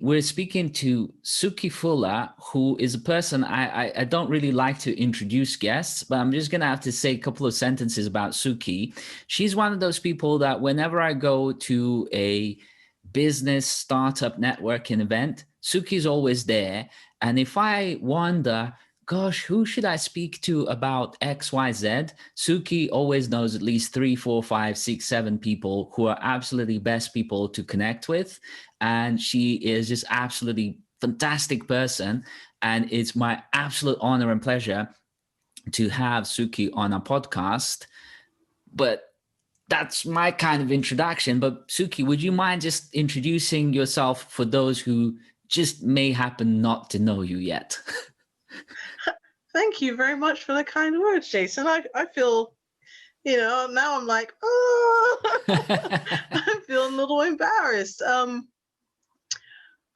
we're speaking to Suki Fuller, who is a person I don't really like to introduce guests, but I'm just going to have to say a couple of sentences about Suki. She's one of those people that whenever I go to a business startup networking event, Suki's always there. And if I wonder, gosh, who should I speak to about XYZ? Suki always knows at least 3, 4, 5, 6, 7 people who are absolutely best people to connect with. And she is just absolutely fantastic person. And it's my absolute honor and pleasure to have Suki on our podcast. But that's my kind of introduction. But Suki, would you mind just introducing yourself for those who just may happen not to know you yet? Thank you very much for the kind words, Jason. I feel, now I'm like, oh, I'm feeling a little embarrassed.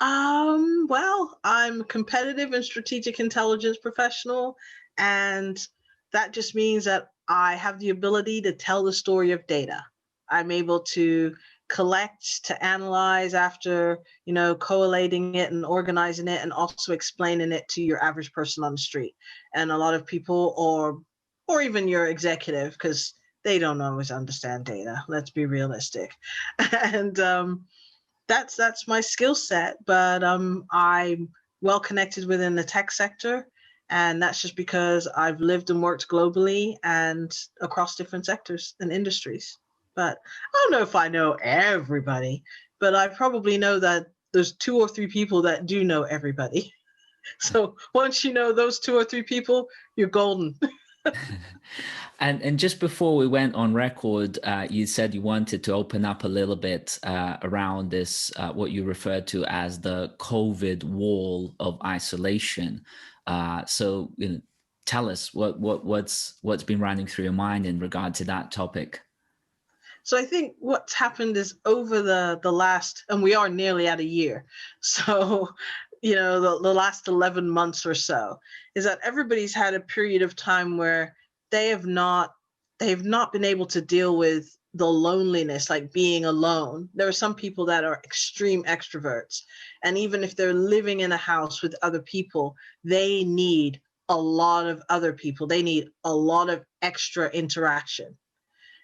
Well, I'm a competitive and strategic intelligence professional, and that just means that I have the ability to tell the story of data. I'm able to collect, to analyze after, collating it and organizing it, and also explaining it to your average person on the street. And a lot of people, or even your executive, because they don't always understand data. Let's be realistic. And that's my skill set. But I'm well connected within the tech sector. And that's just because I've lived and worked globally and across different sectors and industries. But I don't know if I know everybody, but I probably know that there's 2 or 3 people that do know everybody. So once you know those 2 or 3 people, you're golden. And just before we went on record, you said you wanted to open up a little bit around this, what you referred to as the COVID wall of isolation. So tell us what's been running through your mind in regard to that topic. So I think what's happened is over the last, and we are nearly at a year. So, the last 11 months or so, is that everybody's had a period of time where they have not been able to deal with the loneliness, like being alone. There are some people that are extreme extroverts. And even if they're living in a house with other people, they need a lot of other people. They need a lot of extra interaction.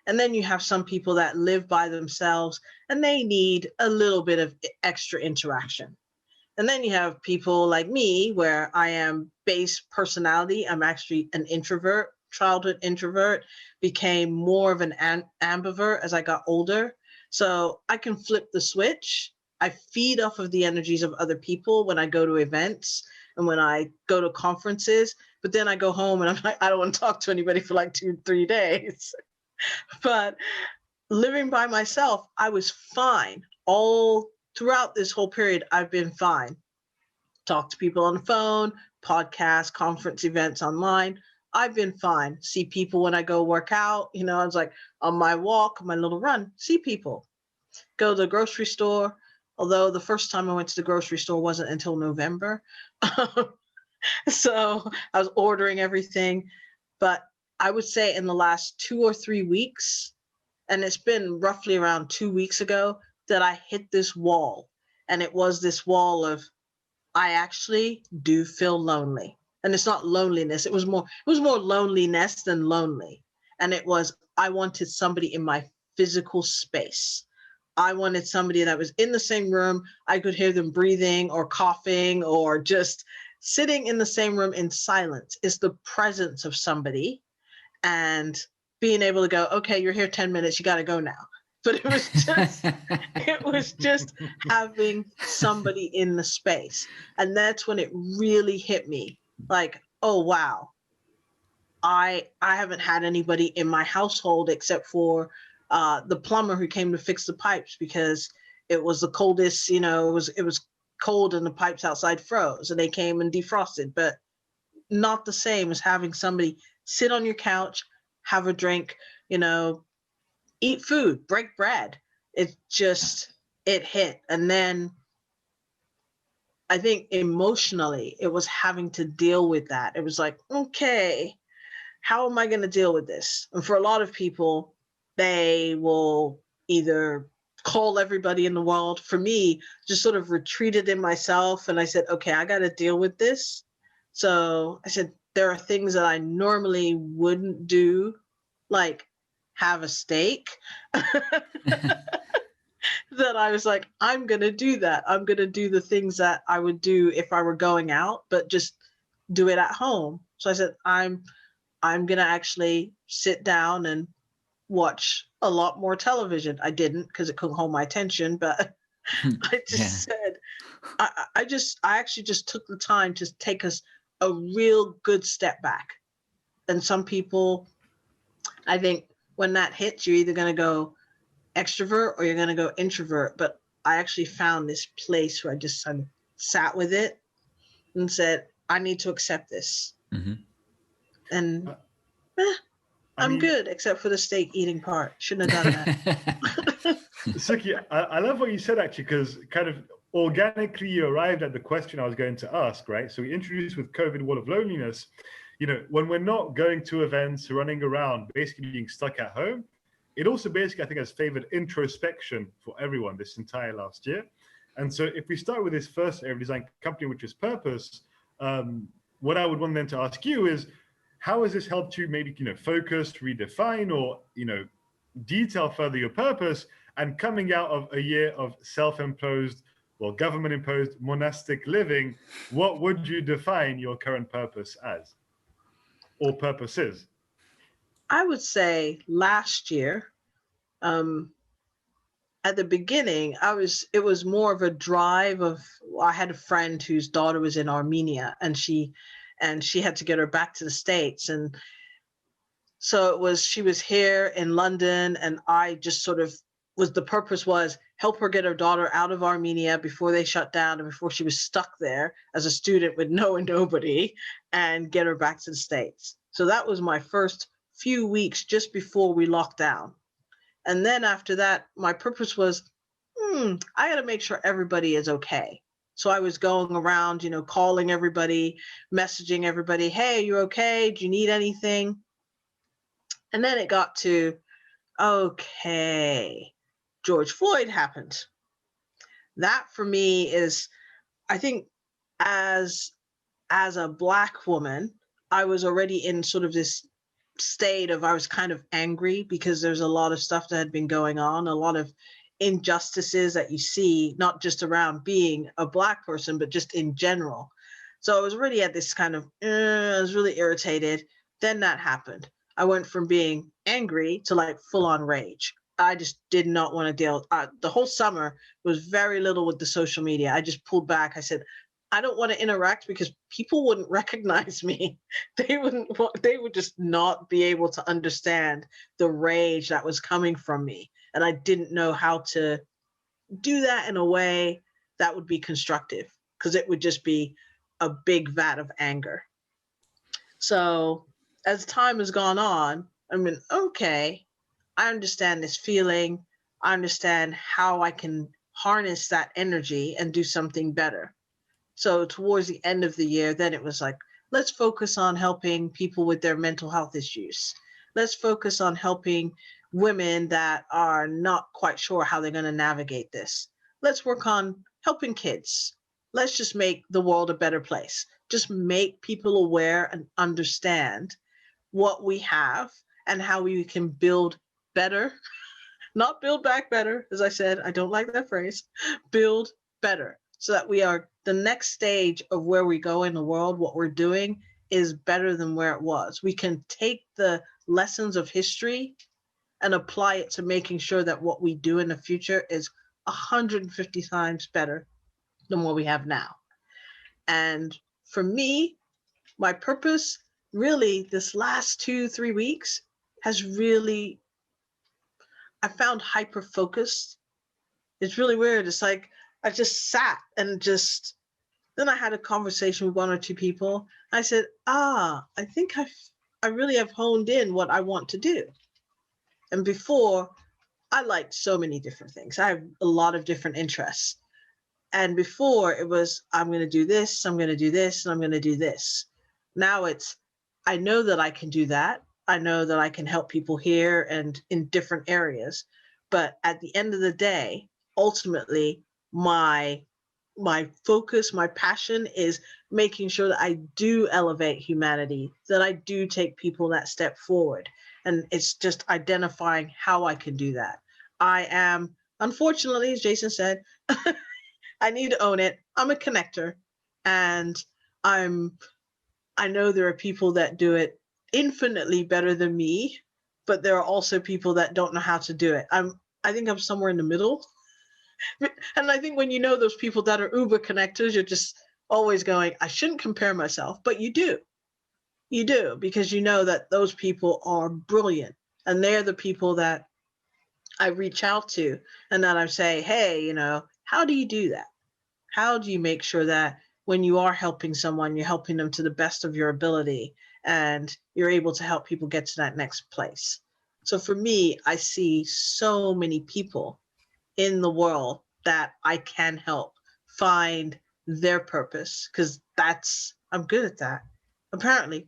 And then you have some people that live by themselves and they need a little bit of extra interaction. And then you have people like me, where I am base personality. I'm actually an introvert, childhood introvert, became more of an ambivert as I got older. So I can flip the switch. I feed off of the energies of other people when I go to events and when I go to conferences. But then I go home and I'm like, I don't want to talk to anybody for like 2-3 days. But living by myself, I was fine. All throughout this whole period, I've been fine. Talk to people on the phone, podcasts, conference events online. I've been fine. See people when I go work out. I was like on my walk, my little run, see people. Go to the grocery store. Although the first time I went to the grocery store wasn't until November. So I was ordering everything. But I would say in the last 2 or 3 weeks, and it's been roughly around 2 weeks ago, that I hit this wall. And it was this wall of, I actually do feel lonely. And it's not loneliness. It was more loneliness than lonely. And it was, I wanted somebody in my physical space. I wanted somebody that was in the same room. I could hear them breathing or coughing or just sitting in the same room in silence. It's the presence of somebody and being able to go, okay, you're here 10 minutes, you got to go now. But it was just having somebody in the space. And that's when it really hit me. Like, oh, wow. I haven't had anybody in my household except for the plumber who came to fix the pipes because it was the coldest, it was cold and the pipes outside froze and they came and defrosted, but not the same as having somebody sit on your couch, have a drink, eat food, break bread. It hit. And then I think emotionally, it was having to deal with that. It was like, okay, how am I going to deal with this? And for a lot of people, they will either call everybody in the world. For me, just sort of retreated in myself, and I said, okay, I got to deal with this. So I said, there are things that I normally wouldn't do, like have a steak, that I was like, I'm going to do that. I'm going to do the things that I would do if I were going out, but just do it at home. So I said, I'm going to actually sit down and watch a lot more television. I didn't, because it couldn't hold my attention, but I Yeah. just said, I actually just took the time to take us a real good step back. And some people, I think when that hits, you're either going to go extrovert or you're going to go introvert. But I actually found this place where I just kind of sat with it and said, I need to accept this. Mm-hmm. And I I'm mean, good, except for the steak eating part. Shouldn't have done that. Suki, I love what you said, actually, because kind of organically you arrived at the question I was going to ask, right? So we introduced with COVID wall of loneliness. You know, when we're not going to events, running around, basically being stuck at home, it also basically, I think, has favored introspection for everyone this entire last year. And so if we start with this first area of design company, which is purpose, what I would want then to ask you is, how has this helped you maybe, focus, redefine, or, detail further your purpose? And coming out of a year of self-imposed, well, government-imposed monastic living, what would you define your current purpose as, or purposes? I would say last year, at the beginning, it was more of a drive of, I had a friend whose daughter was in Armenia, and she had to get her back to the States. And so she was here in London, and I just sort of the purpose was help her get her daughter out of Armenia before they shut down and before she was stuck there as a student with nobody, and get her back to the States. So that was my first few weeks just before we locked down. And then after that, my purpose was, I got to make sure everybody is okay. So I was going around, calling everybody, messaging everybody, hey, you okay? Do you need anything? And then it got to, okay, George Floyd happened. That for me is, I think as a Black woman, I was already in sort of this state of, I was kind of angry because there's a lot of stuff that had been going on, a lot of injustices that you see, not just around being a Black person, but just in general. So I was already at this kind of, I was really irritated. Then that happened. I went from being angry to like full on rage. I just did not want to deal. The whole summer was very little with the social media. I just pulled back. I said, I don't want to interact because people wouldn't recognize me. They would just not be able to understand the rage that was coming from me. And I didn't know how to do that in a way that would be constructive, because it would just be a big vat of anger. So as time has gone on, I mean, okay, I understand this feeling. I understand how I can harness that energy and do something better. So towards the end of the year, then it was like, let's focus on helping people with their mental health issues. Let's focus on helping women that are not quite sure how they're going to navigate this. Let's work on helping kids. Let's just make the world a better place. Just make people aware and understand what we have and how we can build better, not build back better. As I said, I don't like that phrase, build better, so that we are the next stage of where we go in the world. What we're doing is better than where it was. We can take the lessons of history and apply it to making sure that what we do in the future is 150 times better than what we have now. And for me, my purpose really this last 2-3 weeks has really, I found hyper focused. It's really weird. It's like I just sat and then I had a conversation with 1 or 2 people. I said, I think I really have honed in what I want to do. And before, I liked so many different things. I have a lot of different interests. And before it was, I'm going to do this, I'm going to do this, and I'm going to do this. Now it's, I know that I can do that. I know that I can help people here and in different areas. But at the end of the day, ultimately, my focus, my passion is making sure that I do elevate humanity, that I do take people that step forward. And it's just identifying how I can do that. I am, unfortunately, as Jason said, I need to own it. I'm a connector, and I know there are people that do it infinitely better than me, but there are also people that don't know how to do it. I think I'm somewhere in the middle. And I think when you know those people that are uber connectors, you're just always going, I shouldn't compare myself, but you do. You do, because you know that those people are brilliant, and they're the people that I reach out to, and that I say, hey, how do you do that? How do you make sure that when you are helping someone, you're helping them to the best of your ability, and you're able to help people get to that next place? So for me, I see so many people in the world that I can help find their purpose, because I'm good at that, apparently.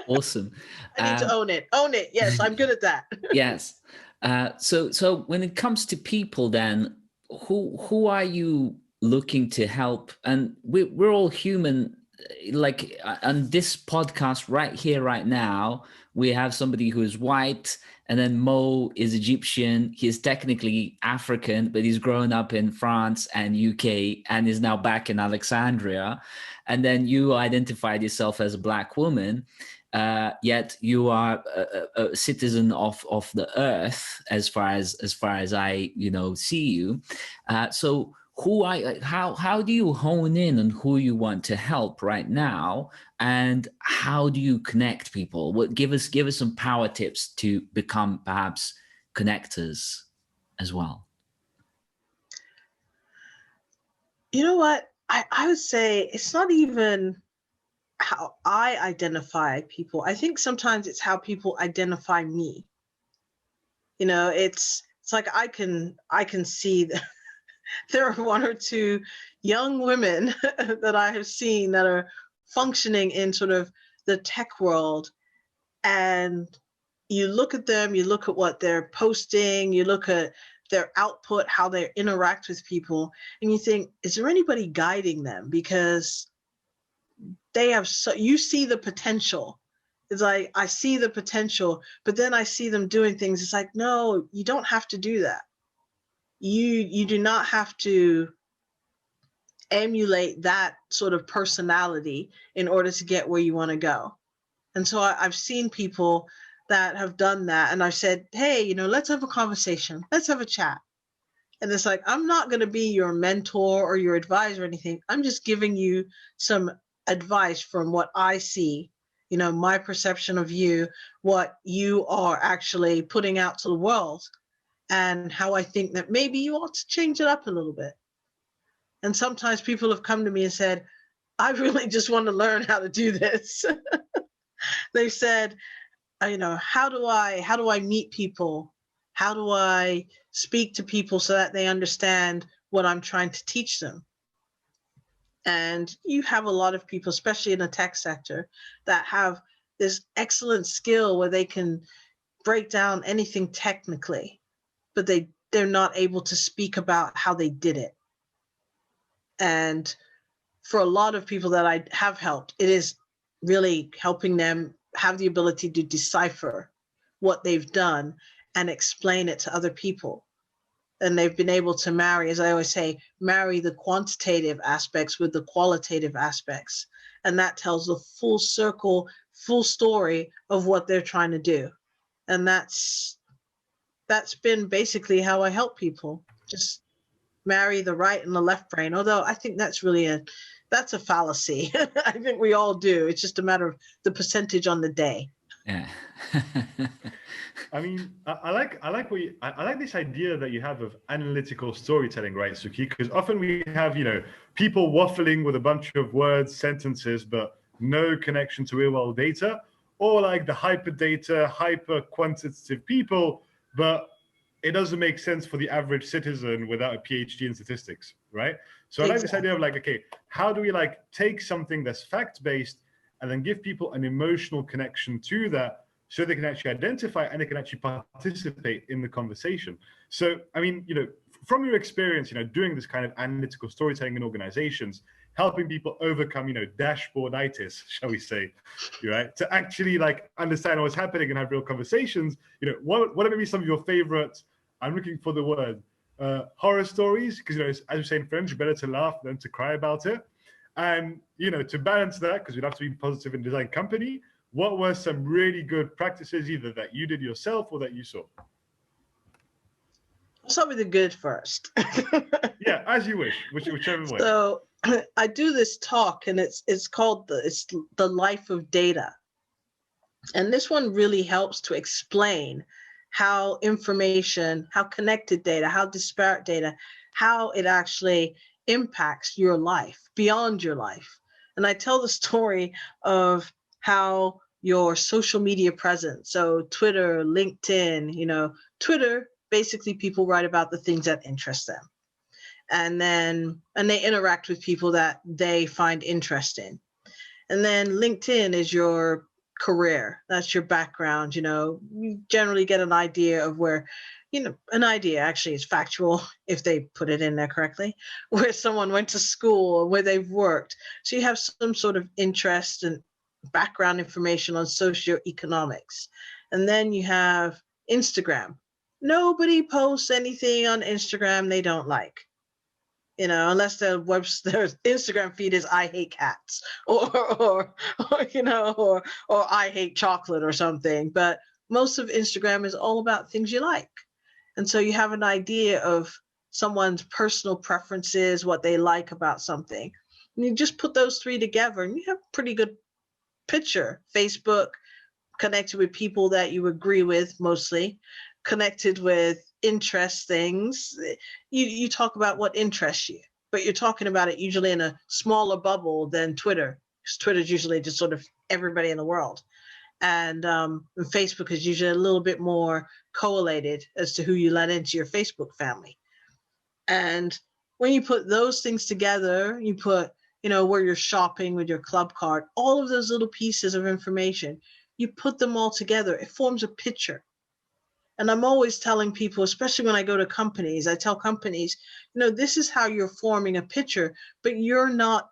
Awesome. I need to own it. Own it. Yes, I'm good at that. Yes. So when it comes to people, then who are you looking to help? And we're all human. Like on this podcast right here, right now, we have somebody who is white, and then Mo is Egyptian. He is technically African, but he's grown up in France and UK and is now back in Alexandria. And then you identified yourself as a Black woman. Yet you are a citizen of the earth, as far as I see you. So how do you hone in on who you want to help right now, and how do you connect people? Give us some power tips to become perhaps connectors as well. You know what? I would say it's not even how I identify people. I think sometimes it's how people identify me. It's like I can see that there are one or two young women that I have seen that are functioning in sort of the tech world, and you look at them, you look at what they're posting, you look at their output, how they interact with people, and you think, is there anybody guiding them? Because they have you see the potential. It's like, I see the potential, but then I see them doing things. It's like, no, you don't have to do that. You do not have to emulate that sort of personality in order to get where you want to go. And so I've seen people that have done that, and I've said, hey, let's have a conversation. Let's have a chat. And it's like, I'm not going to be your mentor or your advisor or anything. I'm just giving you some advice from what I see, my perception of you, what you are actually putting out to the world, and how I think that maybe you ought to change it up a little bit. And sometimes people have come to me and said, I really just want to learn how to do this. They said, how do I meet people? How do I speak to people so that they understand what I'm trying to teach them? And you have a lot of people, especially in the tech sector, that have this excellent skill where they can break down anything technically, but they're not able to speak about how they did it. And for a lot of people that I have helped, it is really helping them have the ability to decipher what they've done and explain it to other people. And they've been able to marry, as I always say, marry the quantitative aspects with the qualitative aspects. And that tells the full circle, full story of what they're trying to do. And that's been basically how I help people. Just marry the right and the left brain. Although I think that's really that's a fallacy. I think we all do. It's just a matter of the percentage on the day. Yeah. I mean, I like this idea that you have of analytical storytelling, right, Suki? Because often we have, people waffling with a bunch of words, sentences, but no connection to real world data, or like the hyper data, hyper quantitative people, but it doesn't make sense for the average citizen without a PhD in statistics, right? So I like this idea of like, okay, how do we like take something that's fact-based and then give people an emotional connection to that, so they can actually identify and they can actually participate in the conversation. So, I mean, from your experience, doing this kind of analytical storytelling in organizations, helping people overcome, dashboarditis, shall we say, right? To actually like understand what's happening and have real conversations, what are maybe some of your favorite, I'm looking for the word, horror stories? Because, as we say in French, better to laugh than to cry about it. And, to balance that, because we'd have to be positive in design company, what were some really good practices, either that you did yourself or that you saw? I'll start with the good first. Yeah, as you wish, whichever way. So I do this talk, and it's called the life of data. And this one really helps to explain how information, how connected data, how disparate data, how it actually impacts your life, beyond your life. And I tell the story of how your social media presence, so Twitter, LinkedIn, Twitter, basically people write about the things that interest them. And they interact with people that they find interesting. And then LinkedIn is your career. That's your background. You generally get an idea of where, an idea actually is factual if they put it in there correctly, where someone went to school, where they've worked. So you have some sort of interest and background information on socioeconomics. And then you have Instagram. Nobody posts anything on Instagram they don't like. Unless their Instagram feed is "I hate cats" or "I hate chocolate" or something. But most of Instagram is all about things you like, and so you have an idea of someone's personal preferences, what they like about something, and you just put those three together, and you have a pretty good picture. Facebook, connected with people that you agree with, mostly connected with interest things. You talk about what interests you, but you're talking about it usually in a smaller bubble than Twitter, because Twitter is usually just sort of everybody in the world, and Facebook is usually a little bit more correlated as to who you let into your Facebook family. And when you put those things together, you put where you're shopping with your club card, all of those little pieces of information, you put them all together, it forms a picture. And I'm always telling people, especially when I go to companies, I tell companies, this is how you're forming a picture, but you're not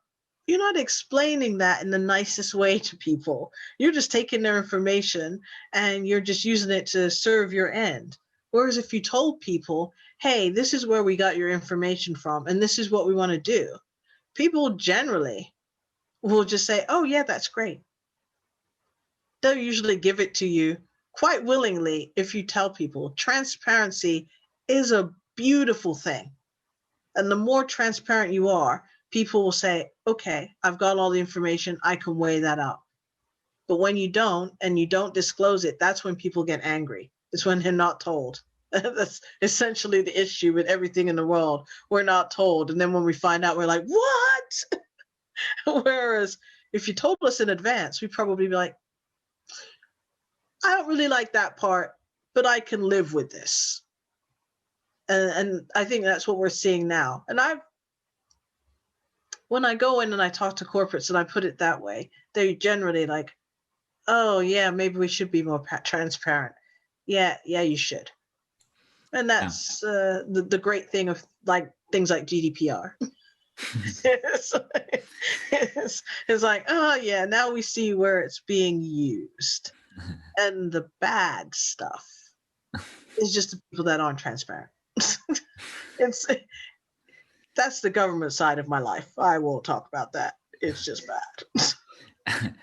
explaining that in the nicest way to people. You're just taking their information and you're just using it to serve your end. Whereas if you told people, hey, this is where we got your information from, and this is what we want to do, people generally will just say, oh yeah, that's great. They'll usually give it to you quite willingly if you tell people. Transparency is a beautiful thing. And the more transparent you are, people will say, okay, I've got all the information, I can weigh that up. But when you don't, and you don't disclose it, that's when people get angry. It's when they're not told. That's essentially the issue with everything in the world. We're not told. And then when we find out, we're like, what? Whereas if you told us in advance, we'd probably be like, I don't really like that part, but I can live with this. And I think that's what we're seeing now. And when I go in and I talk to corporates and I put it that way, they're generally like, oh yeah, maybe we should be more transparent. Yeah, you should. And that's the great thing of like things like GDPR. it's like, oh yeah, now we see where it's being used. And the bad stuff is just the people that aren't transparent. That's the government side of my life. I won't talk about that. It's just bad.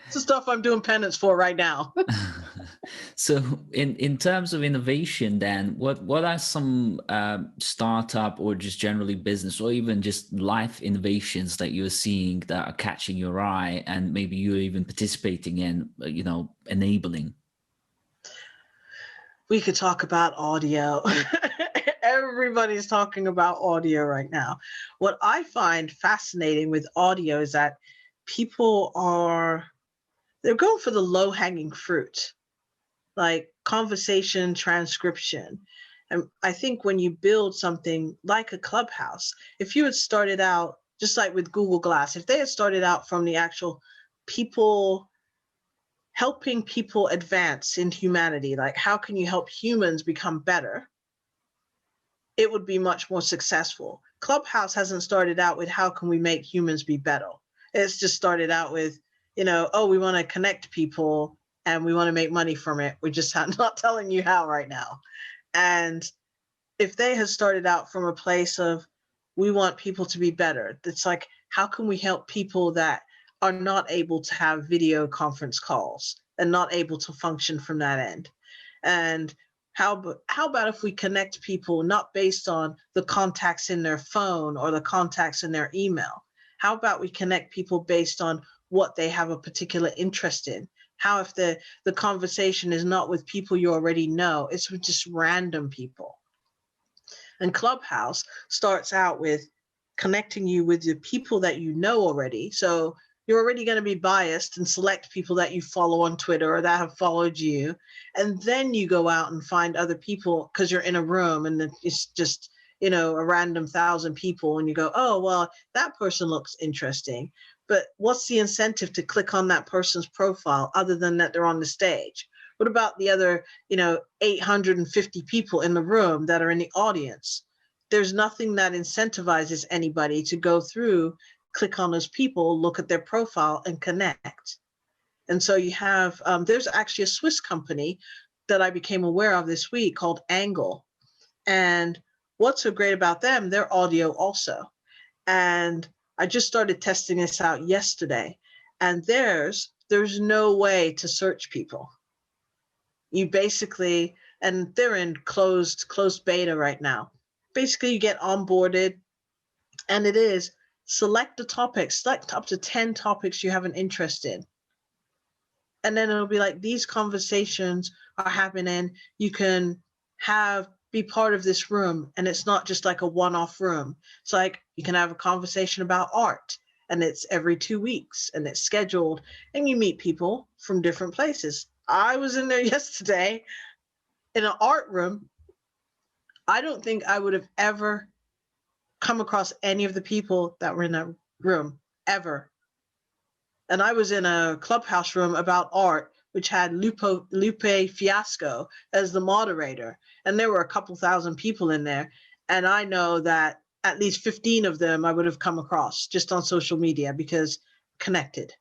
It's the stuff I'm doing penance for right now. So in terms of innovation, then what are some startup or just generally business or even just life innovations that you're seeing that are catching your eye and maybe you're even participating in, enabling? We could talk about audio. Everybody's talking about audio right now. What I find fascinating with audio is that people they're going for the low-hanging fruit, like conversation transcription. And I think when you build something like a Clubhouse, if you had started out just like with Google Glass, if they had started out from the actual people helping people advance in humanity, like how can you help humans become better, it would be much more successful. Clubhouse hasn't started out with how can we make humans be better. It's just started out with, oh, we want to connect people and we want to make money from it. We're just not telling you how right now. And if they had started out from a place of, we want people to be better, it's like, how can we help people that are not able to have video conference calls and not able to function from that end? And how about if we connect people not based on the contacts in their phone or the contacts in their email? How about we connect people based on what they have a particular interest in? How if the conversation is not with people you already know, it's with just random people? And Clubhouse starts out with connecting you with the people that you know already. So you're already going to be biased and select people that you follow on Twitter or that have followed you. And then you go out and find other people because you're in a room and it's just, a random 1,000 people. And you go, oh, well, that person looks interesting. But what's the incentive to click on that person's profile other than that they're on the stage? What about the other, 850 people in the room that are in the audience? There's nothing that incentivizes anybody to go through, click on those people, look at their profile and connect. And so you have, there's actually a Swiss company that I became aware of this week called Angle. And what's so great about them, they're audio also. And I just started testing this out yesterday. And there's no way to search people. You basically, and they're in closed beta right now. Basically, you get onboarded, and it is select the topics, select up to 10 topics you have an interest in. And then it'll be like, these conversations are happening. You can be part of this room, and it's not just like a one-off room. It's like you can have a conversation about art, and it's every 2 weeks, and it's scheduled, and you meet people from different places. I was in there yesterday in an art room. I don't think I would have ever come across any of the people that were in that room, ever. And I was in a Clubhouse room about art, which had Lupe Fiasco as the moderator. And there were a couple thousand people in there. And I know that at least 15 of them I would have come across just on social media because connected.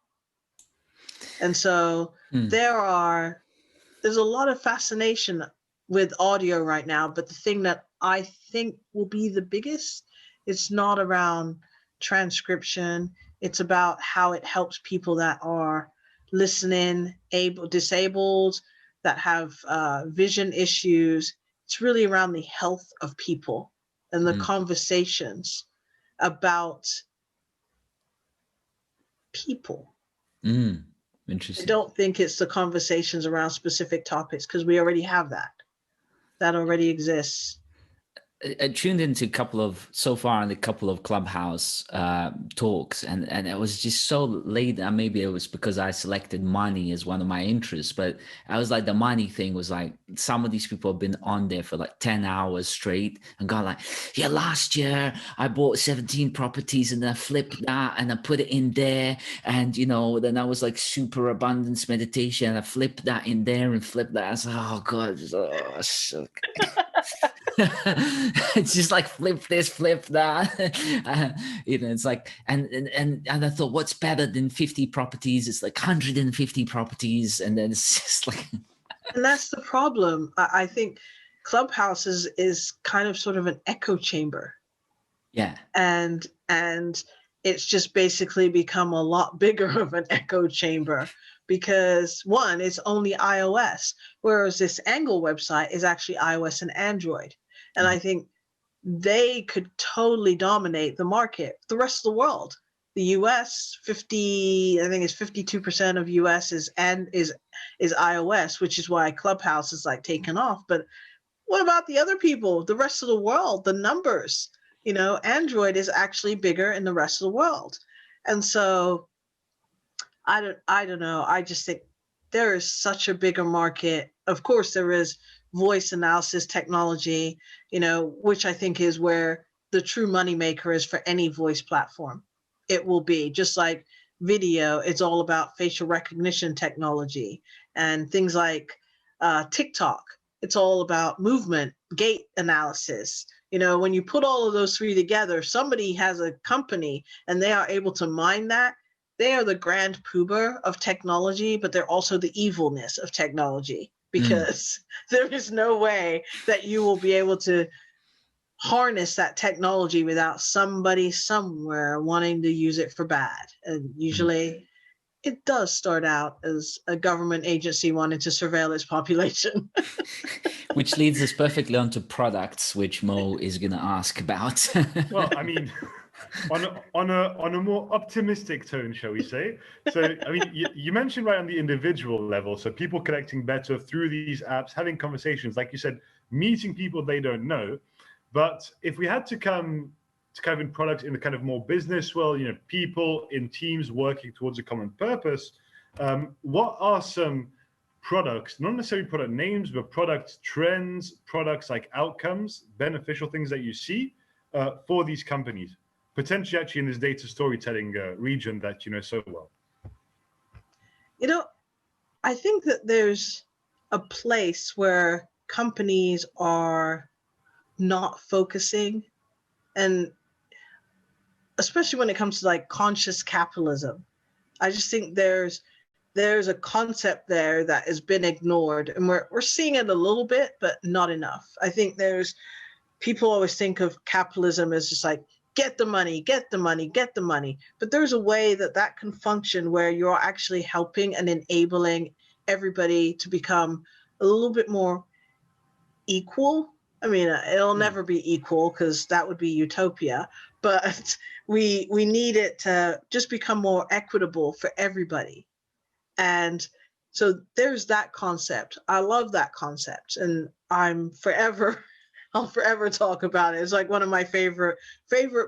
And so there's a lot of fascination with audio right now. But the thing that I think will be the biggest, it's not around transcription. It's about how it helps people that are listening, disabled, that have vision issues. It's really around the health of people and the conversations about people. Interesting. I don't think it's the conversations around specific topics because we already have that. That already exists. I tuned into a couple of Clubhouse talks, and it was just so late. And maybe it was because I selected money as one of my interests, but I was like, the money thing was like, some of these people have been on there for like 10 hours straight and gone like, yeah, last year I bought 17 properties and I flipped that and I put it in there. And, then I was like super abundance meditation. I flipped that in there and flipped that. I was like, oh God, so it's just like flip this, flip that. It's like, and I thought, what's better than 50 properties? It's like 150 properties, and then it's just like. And that's the problem. I think Clubhouse is kind of sort of an echo chamber. Yeah. And it's just basically become a lot bigger of an echo chamber because one, it's only iOS, whereas this Angle website is actually iOS and Android. And I think they could totally dominate the market. The rest of the world, the US, I think it's 52% of US is iOS, which is why Clubhouse is like taken off. But what about the other people, the rest of the world, the numbers? Android is actually bigger in the rest of the world. And so I don't know. I just think there is such a bigger market. Of course, there is voice analysis technology, which I think is where the true moneymaker is for any voice platform. It will be just like video, it's all about facial recognition technology. And things like TikTok, it's all about movement, gait analysis. You know, when you put all of those three together, somebody has a company and they are able to mine that. They are the grand poober of technology, but they're also the evilness of technology, because there is no way that you will be able to harness that technology without somebody somewhere wanting to use it for bad. And usually it does start out as a government agency wanting to surveil its population. Which leads us perfectly onto products, which Mo is going to ask about. Well, I mean, on a more optimistic tone, shall we say? So, I mean, you mentioned right on the individual level, so people connecting better through these apps, having conversations, like you said, meeting people they don't know. But if we had to come to kind of in products in the kind of more business world, you know, people in teams working towards a common purpose, what are some products, not necessarily product names, but product trends, products like outcomes, beneficial things that you see for these companies, potentially actually in this data storytelling region that you know so well? You know, I think that there's a place where companies are not focusing, and especially when it comes to like conscious capitalism. I just think there's a concept there that has been ignored, and we're seeing it a little bit, but not enough. I think there's people always think of capitalism as just like get the money, get the money, get the money. But there's a way that that can function where you're actually helping and enabling everybody to become a little bit more equal. I mean, it'll never be equal because that would be utopia, but we need it to just become more equitable for everybody. And so there's that concept. I love that concept, and I'll forever talk about it. It's like one of my favorite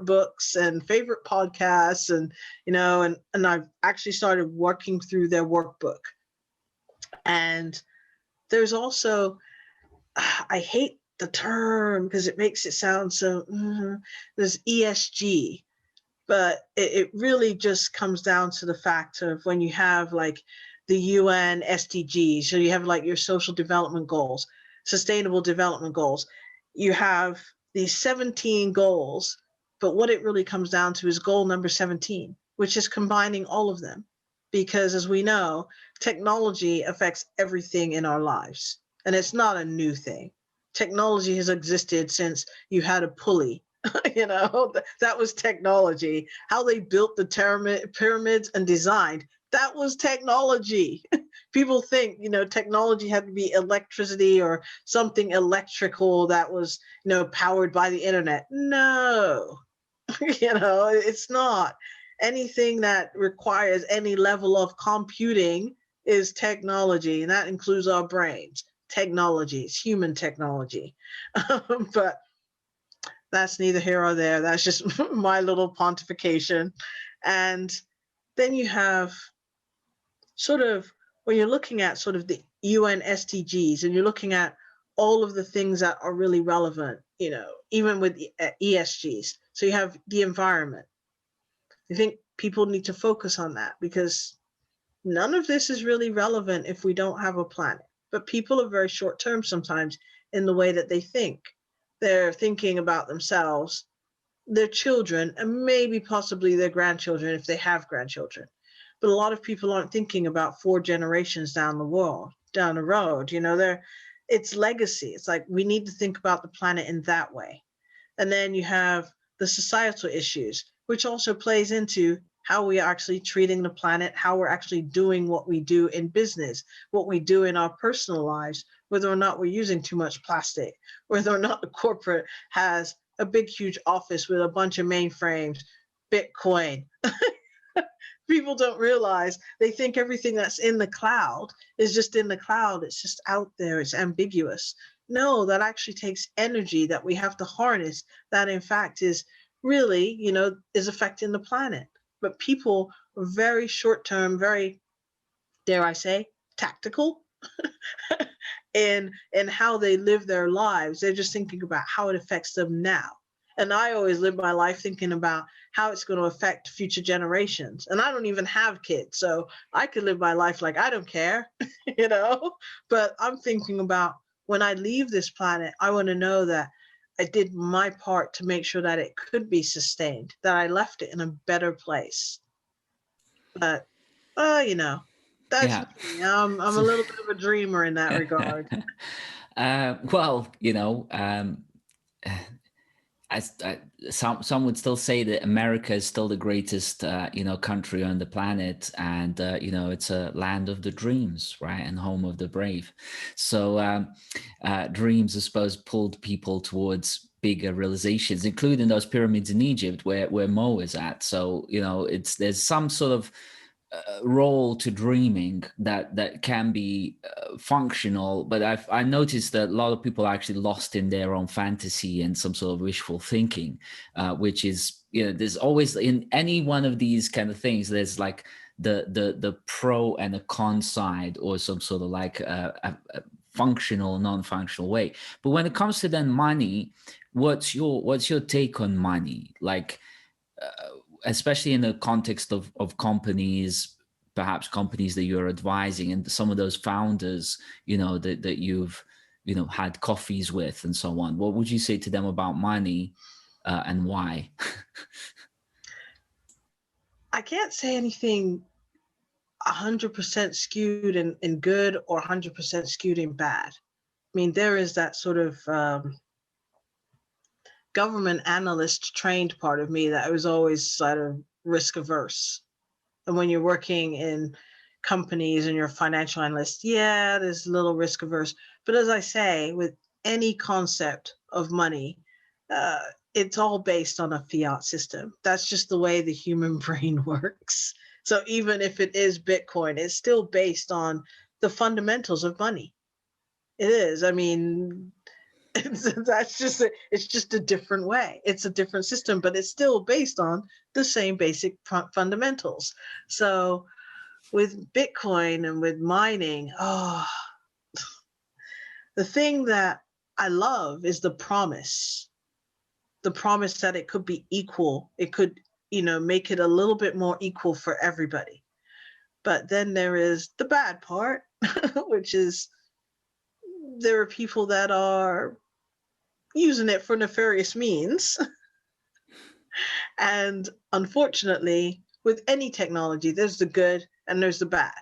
books and favorite podcasts, and you know, and I've actually started working through their workbook. And there's also, I hate the term because it makes it sound so, there's ESG, but it really just comes down to the fact of when you have like the UN SDGs, so you have like your social development goals, sustainable development goals, you have these 17 goals, but what it really comes down to is goal number 17, which is combining all of them. Because as we know, technology affects everything in our lives, and it's not a new thing. Technology has existed since you had a pulley. You know, that was technology. How they built the pyramids and designed, that was technology. People think, you know, technology had to be electricity or something electrical that was, you know, powered by the internet. No, you know, it's not. Anything that requires any level of computing is technology, and that includes our brains. Technology, it's human technology. But that's neither here or there. That's just my little pontification. And then you have sort of, when you're looking at sort of the UN SDGs and you're looking at all of the things that are really relevant, you know, even with ESGs. So you have the environment. I think people need to focus on that because none of this is really relevant if we don't have a planet. But people are very short term sometimes in the way that they think. They're thinking about themselves, their children, and maybe possibly their grandchildren if they have grandchildren. But a lot of people aren't thinking about 4 generations down the road. You know, it's legacy. It's like we need to think about the planet in that way. And then you have the societal issues, which also plays into how we are actually treating the planet, how we're actually doing what we do in business, what we do in our personal lives, whether or not we're using too much plastic, whether or not the corporate has a big, huge office with a bunch of mainframes, Bitcoin. People don't realize, they think everything that's in the cloud is just in the cloud. It's just out there. It's ambiguous. No, that actually takes energy that we have to harness that in fact is really, you know, is affecting the planet. But people are very short-term, very, dare I say, tactical in how they live their lives. They're just thinking about how it affects them now. And I always live my life thinking about how it's going to affect future generations. And I don't even have kids, so I could live my life like I don't care, you know? But I'm thinking about when I leave this planet, I want to know that I did my part to make sure that it could be sustained, that I left it in a better place. But, you know, that's Yeah. me. I'm a little bit of a dreamer in that regard. Well, you know, some would still say that America is still the greatest, country on the planet, and it's a land of the dreams, right, and home of the brave. So dreams, I suppose, pulled people towards bigger realizations, including those pyramids in Egypt, where Mo is at. So there's some sort of role to dreaming that can be functional, but I noticed that a lot of people are actually lost in their own fantasy and some sort of wishful thinking, which is, there's always in any one of these kind of things, there's like the pro and a con side, or some sort of like a functional, non-functional way. But when it comes to then money, what's your take on money? Like, especially in the context of companies, perhaps companies that you're advising, and some of those founders, that you've, had coffees with and so on. What would you say to them about money, and why? I can't say anything 100% skewed in good or 100% skewed in bad. I mean, there is that sort of government analyst trained part of me that was always sort of risk averse. And when you're working in companies and you're a financial analyst, yeah, there's a little risk averse. But as I say, with any concept of money, it's all based on a fiat system. That's just the way the human brain works. So even if it is Bitcoin, it's still based on the fundamentals of money. It is. I mean, it's just a different way. It's a different system, but it's still based on the same basic fundamentals. So with Bitcoin and with mining, the thing that I love is the promise that it could be equal. It could, make it a little bit more equal for everybody. But then there is the bad part, which is there are people that are using it for nefarious means. And unfortunately, with any technology, there's the good and there's the bad.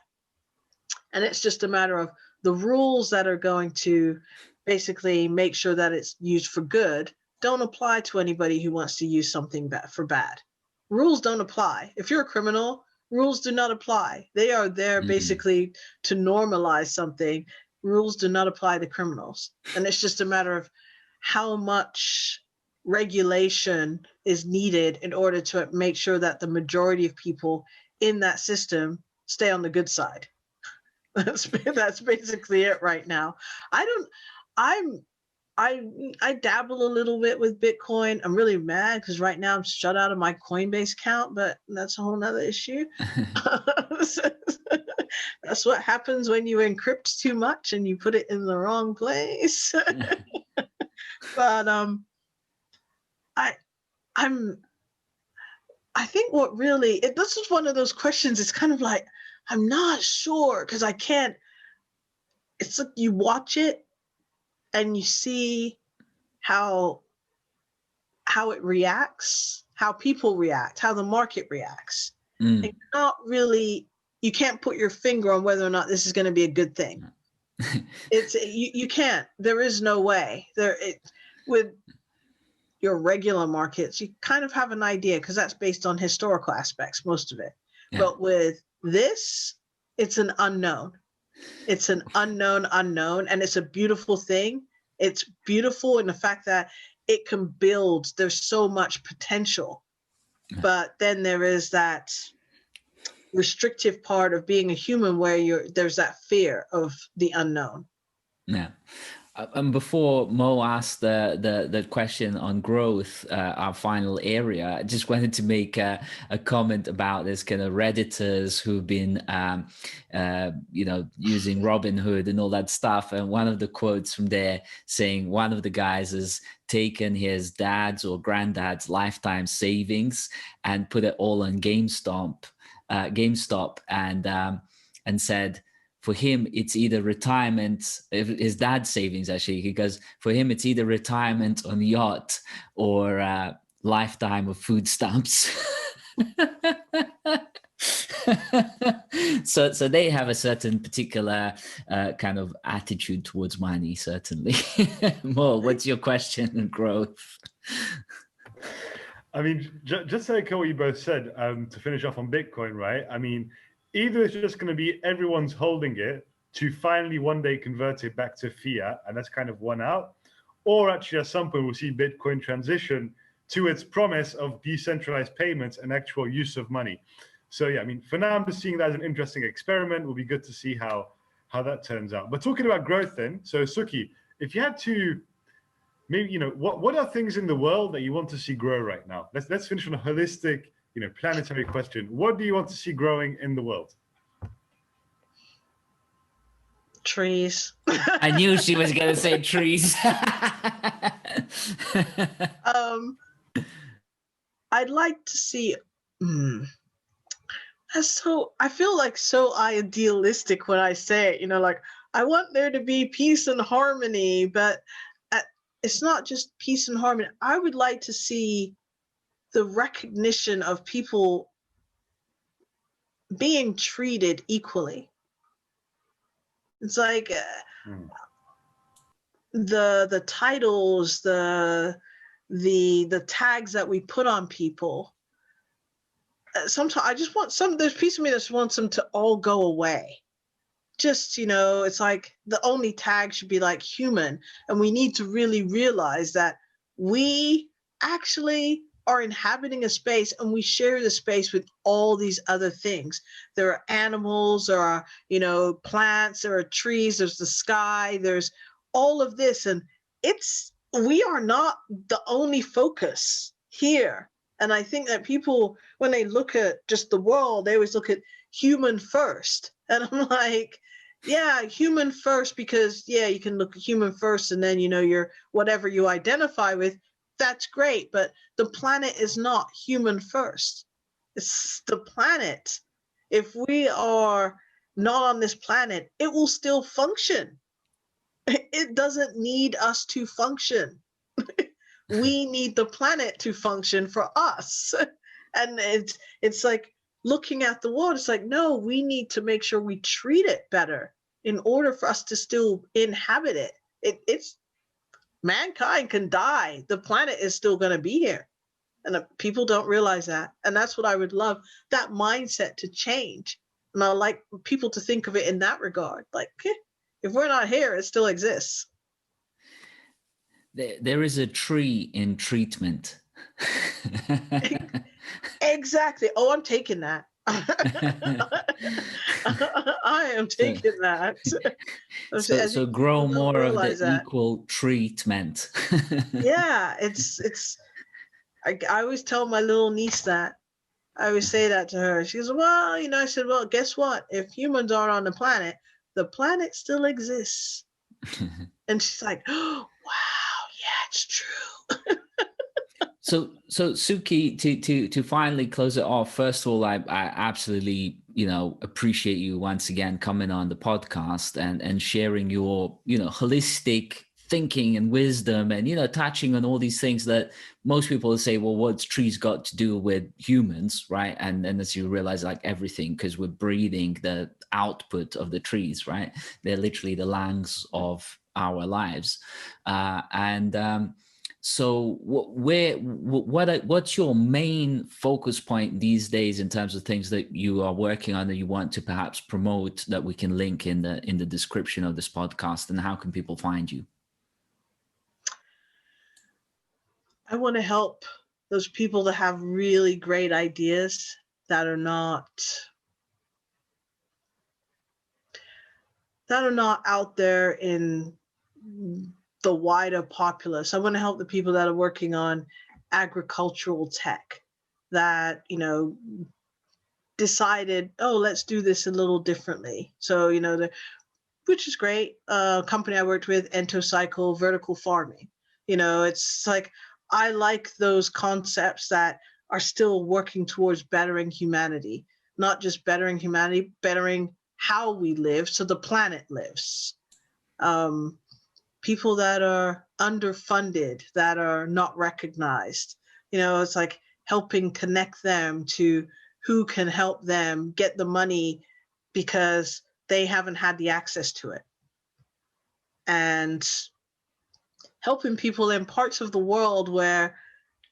And it's just a matter of the rules that are going to basically make sure that it's used for good don't apply to anybody who wants to use something for bad. Rules don't apply. If you're a criminal, rules do not apply. They are there basically to normalize something. Rules do not apply to criminals. And it's just a matter of how much regulation is needed in order to make sure that the majority of people in that system stay on the good side. That's basically it right now. I dabble a little bit with Bitcoin. I'm really mad because right now I'm shut out of my Coinbase account, but that's a whole nother issue. That's what happens when you encrypt too much and you put it in the wrong place. But I think what really, this is one of those questions. It's kind of like, I'm not sure because I can't. It's like you watch it and you see how it reacts, how people react, how the market reacts. And not really, you can't put your finger on whether or not this is going to be a good thing. You can't. There is no way. With your regular markets, you kind of have an idea because that's based on historical aspects, most of it. Yeah. But with this, it's an unknown. It's an unknown, and it's a beautiful thing. It's beautiful in the fact that it can build. There's so much potential. Yeah. But then there is that restrictive part of being a human where there's that fear of the unknown. Yeah. And before Mo asked the question on growth, our final area, I just wanted to make a comment about this kind of Redditors who've been, using Robinhood and all that stuff. And one of the quotes from there saying one of the guys has taken his dad's or granddad's lifetime savings and put it all on GameStop, and said, for him, it's either retirement, his dad's savings, actually, he goes, for him, it's either retirement on the yacht or lifetime of food stamps. So they have a certain particular kind of attitude towards money, certainly. Mo, what's your question on growth? I mean, just to echo what you both said, to finish off on Bitcoin, right? I mean, either it's just going to be everyone's holding it to finally one day convert it back to fiat, and that's kind of one out, or actually at some point we'll see Bitcoin transition to its promise of decentralized payments and actual use of money. So yeah, I mean, for now I'm just seeing that as an interesting experiment. It will be good to see how that turns out. But talking about growth then, so Suki, if you had to maybe, what are things in the world that you want to see grow right now? Let's finish on a holistic, planetary question. What do you want to see growing in the world? Trees. I knew she was going to say trees. I'd like to see. I feel like so idealistic when I say it. Like I want there to be peace and harmony, but it's not just peace and harmony. I would like to see the recognition of people being treated equally. It's like the titles, the tags that we put on people. Sometimes I just want there's a piece of me that just wants them to all go away. Just, it's like the only tag should be like human. And we need to really realize that we actually are inhabiting a space and we share the space with all these other things. There are animals, there are, plants, there are trees, there's the sky, there's all of this. And we are not the only focus here. And I think that people, when they look at just the world, they always look at human first. And I'm like, yeah, human first, because you can look at human first and then, you're whatever you identify with. That's great, but the planet is not human first. It's the planet. If we are not on this planet, it will still function. It doesn't need us to function. We need the planet to function for us. And it's like looking at the world, it's like, no, we need to make sure we treat it better in order for us to still inhabit it. It's mankind can die. The planet is still going to be here. And people don't realize that. And that's what I would love, that mindset to change. And I like people to think of it in that regard. Like, if we're not here, it still exists. There is a tree in treatment. Exactly. Oh, I'm taking that. I am taking that. So grow more of the equal treatment. Yeah, it's. I always tell my little niece that. I always say that to her. She goes, well, I said, well, guess what? If humans aren't on the planet still exists. And she's like, oh, wow, yeah, it's true. So Suki, to finally close it off, first of all, I absolutely, appreciate you once again coming on the podcast and sharing your, holistic thinking and wisdom and, touching on all these things that most people say, well, what's trees got to do with humans, right? And as you realize, like everything, because we're breathing the output of the trees, right? They're literally the lungs of our lives. So what's your main focus point these days in terms of things that you are working on that you want to perhaps promote that we can link in the description of this podcast, and how can people find you? I want to help those people that have really great ideas that are not out there in the wider populace. I want to help the people that are working on agricultural tech that, you know, decided, oh, let's do this a little differently. So, you know, which is great. Company I worked with, Entocycle, vertical farming. You know, it's like, I like those concepts that are still working towards bettering humanity, not just bettering humanity, bettering how we live so the planet lives. People that are underfunded, that are not recognized, you know, it's like helping connect them to who can help them get the money because they haven't had the access to it. And helping people in parts of the world where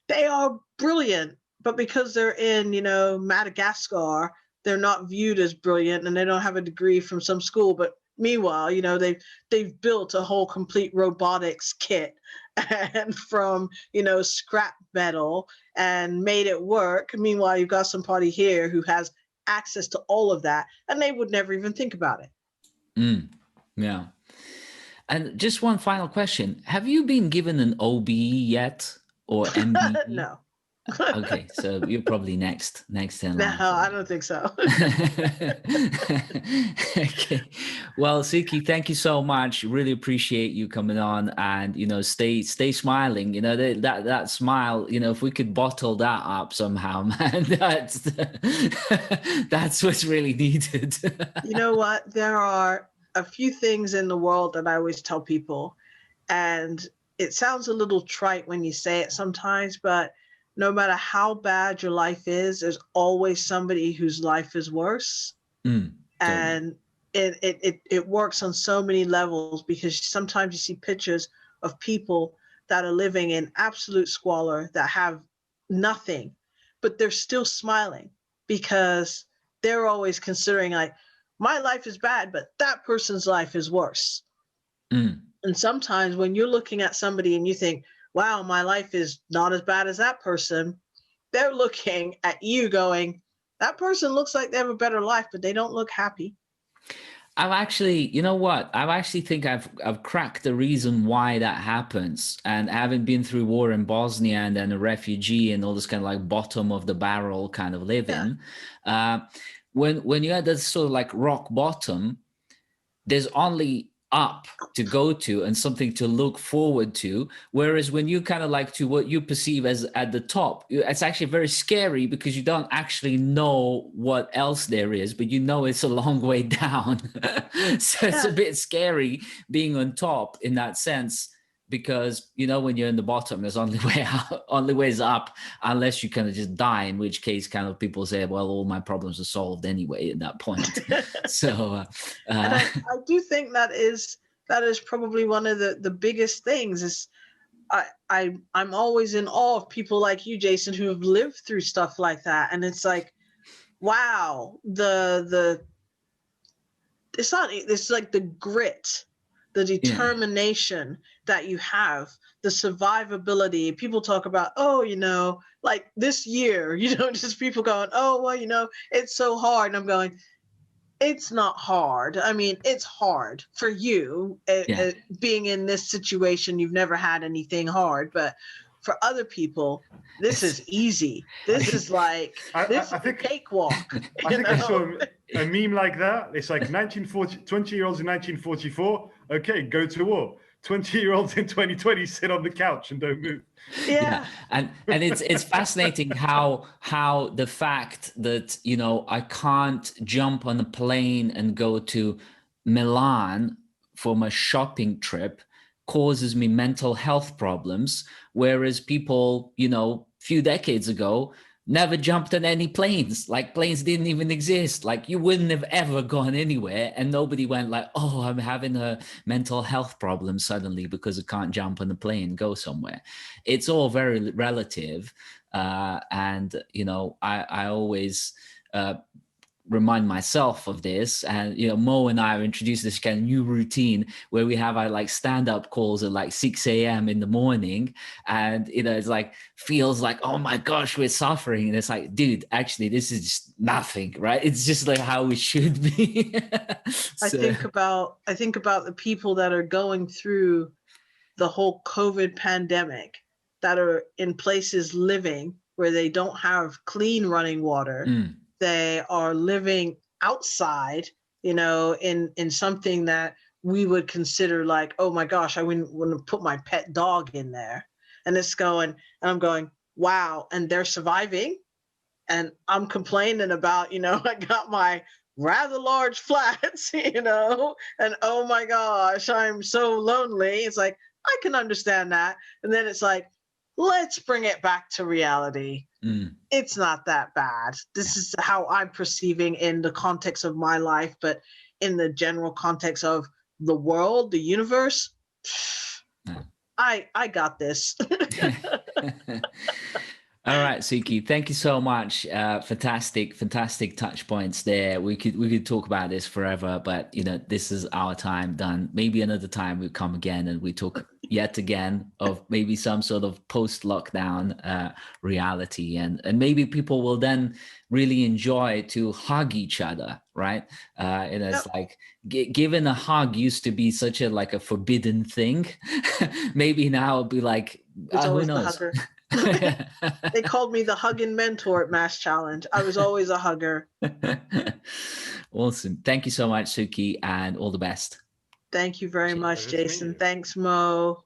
they are brilliant, but because they're in, you know, Madagascar, they're not viewed as brilliant and they don't have a degree from some school. But meanwhile, you know, they've built a whole complete robotics kit and from, you know, scrap metal and made it work. Meanwhile, you've got somebody here who has access to all of that and they would never even think about it. Yeah. And just one final question. Have you been given an OBE yet or MBE? No. Okay, so you're probably next in line. No, I don't think so. Okay. Well, Suki, thank you so much. Really appreciate you coming on, and you know, stay smiling. You know, that smile. You know, if we could bottle that up somehow, man, that's what's really needed. You know what? There are a few things in the world that I always tell people, and it sounds a little trite when you say it sometimes, but no matter how bad your life is, there's always somebody whose life is worse. And it works on so many levels, because sometimes you see pictures of people that are living in absolute squalor, that have nothing, but they're still smiling because they're always considering, like, my life is bad, but that person's life is worse. And sometimes when you're looking at somebody and you think, wow, my life is not as bad as that person, they're looking at you going, that person looks like they have a better life, but they don't look happy. I've actually, you know what? I actually think I've cracked the reason why that happens. And having been through war in Bosnia and then a refugee and all this kind of like bottom of the barrel kind of living, when you had this sort of like rock bottom, there's only up to go to and something to look forward to. Whereas when you kind of like to what you perceive as at the top, it's actually very scary because you don't actually know what else there is, but you know it's a long way down. So it's a bit scary being on top in that sense, because you know when you're in the bottom, there's only way out, only ways up, unless you kind of just die, in which case kind of people say, well, all my problems are solved anyway at that point. So and I do think that is probably one of the biggest things is I'm always in awe of people like you, Jason, who have lived through stuff like that. And it's like, wow, it's like the grit, the determination that you have, the survivability. People talk about, oh, you know, like this year, you know, just people going, oh, well, you know, it's so hard. And I'm going, it's not hard. I mean, it's hard for you being in this situation. You've never had anything hard, but for other people, this is easy. This is like, this is a cakewalk. I think I saw a meme like that. It's like 20-year-olds in 1944. Okay, go to war. 20-year-olds in 2020 sit on the couch and don't move. Yeah. And it's fascinating how the fact that, you know, I can't jump on a plane and go to Milan for my shopping trip causes me mental health problems, whereas people, you know, a few decades ago never jumped on any planes. Like planes didn't even exist. Like you wouldn't have ever gone anywhere, and nobody went like, oh, I'm having a mental health problem suddenly because I can't jump on a plane, go somewhere. It's all very relative. And, you know, I always remind myself of this. And Mo and I have introduced this kind of new routine where we have our like stand-up calls at like 6 a.m. in the morning, and it's like feels like, oh my gosh, we're suffering, and it's like, dude, actually this is just nothing, right? It's just like how we should be. I think about the people that are going through the whole COVID pandemic, that are in places living where they don't have clean running water. They are living outside, in something that we would consider like, oh my gosh, I wouldn't want to put my pet dog in there. And I'm going, wow. And they're surviving. And I'm complaining about, I got my rather large flats, and oh my gosh, I'm so lonely. It's like, I can understand that. And then it's like, let's bring it back to reality. It's not that bad. This is how I'm perceiving in the context of my life, but in the general context of the world, the universe, I got this. All right, Suki, thank you so much. Fantastic touch points there. We could talk about this forever, but this is our time done. Maybe another time we'll come again and we talk yet again of maybe some sort of post-lockdown reality, and maybe people will then really enjoy to hug each other, right? It's like giving a hug used to be such a like a forbidden thing. Maybe now it'll be like, who knows? The hugger. They called me the hugging mentor at Mass Challenge. I was always a hugger. Awesome. Thank you so much, Suki, and all the best. Thank you very much, Jason. Thanks, Mo.